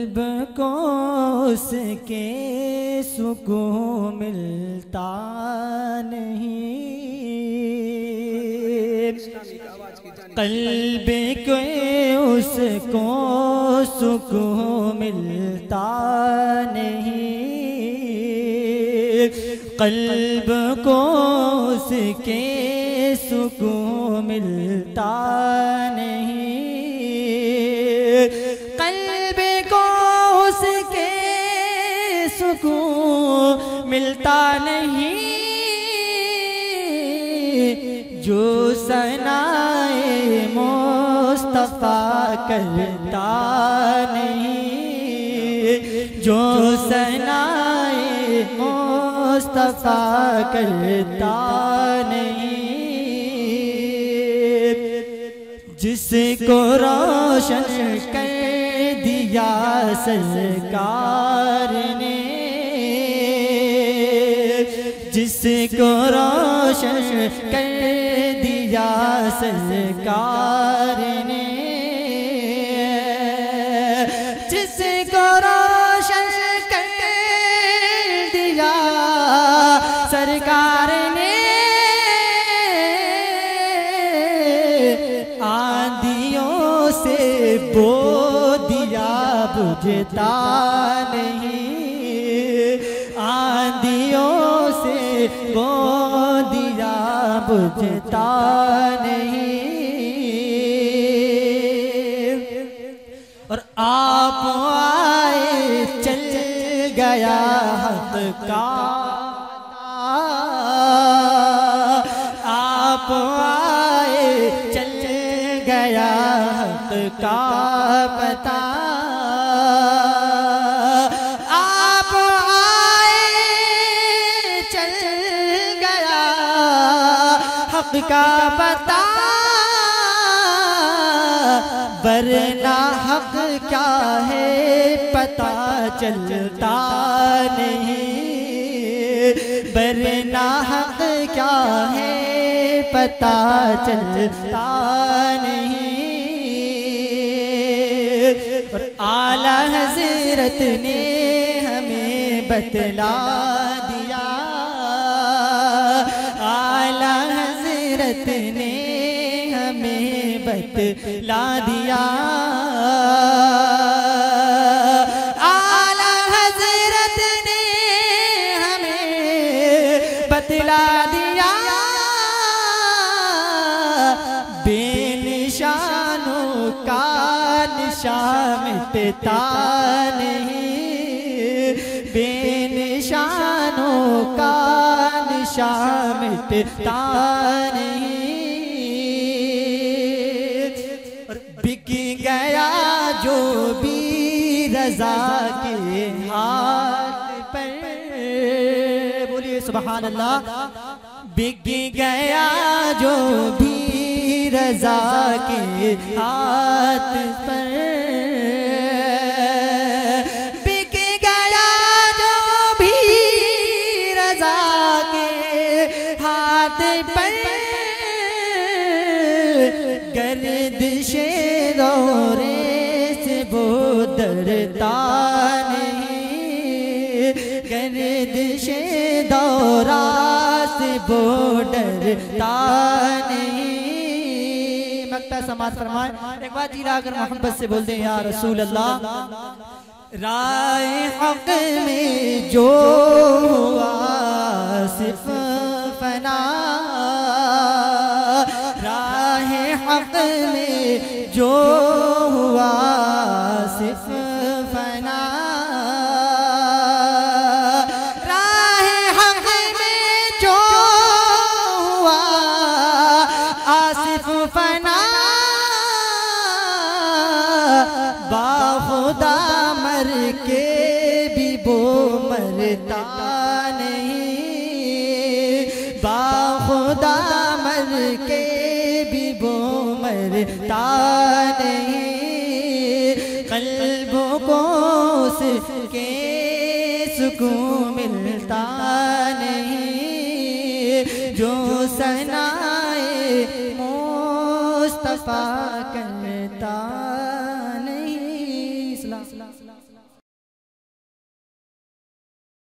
क़ल्ब को उसके सुकून मिलता नहीं, क़ल्ब को उसको सुकून मिलता नहीं, क़ल्ब को उसके सुकून मिलता नहीं, क़ल्ब को उसके सुकून मिलता नहीं, जो सनाए मुस्तफ़ा करता नहीं, जो सनाए मुस्तफ़ा करता नहीं, जिसको रोशन कर दिया सरकार ने, जिसको रोशन कर दिया सरकार ने, जिसको रोशन कर दिया सरकार ने, आंधियों से बो दिया बुझता नहीं, आंधियों से बो दिया बुझता नहीं, और आप आए चल गया हक़ का, आप आए चल गया हक़ का पता, आप आए चल गया हक़ का पता, वरना हक़ क्या है पता चलता नहीं, वरना हक़ क्या है पता चलता नहीं, और आला हज़रत ने हमें बतला दिया, आला हज़रत ने हमें बतला दिया, आला हज़रत ने हमें बतला दिया, बेनिशानों का निशान मिटता नहीं, बेनिशानों का निशान मिटता नहीं, और बिक गया जो भी रज़ा के हाथ पर, बोलिए सुभान अल्लाह, बिक गया जो भी रज़ा के हाथ पर, बिक गया जो भी रज़ा के हाथ पर, गर्दिशे दौरे से वो डरता नहीं, गर्दिशे दौरा से वो डरता नहीं। मक्ता समाज फरमाए, एक बार जी लाकर मोहब्बत से बोल दें या रसूल अल्लाह। राय हक़ में जो हुआ सिर्फ फना, राह हक़ में जो हुआ सिर्फ फना, राह हक़ में जो हुआ आसिफ फना, बाखुदा मर के भी वो मरता नहीं, बाखुदा मर के भी वो मरता नहीं, क़ल्बों को उसके सुकून मिलता नहीं, जो सनाए मुस्तफ़ा कर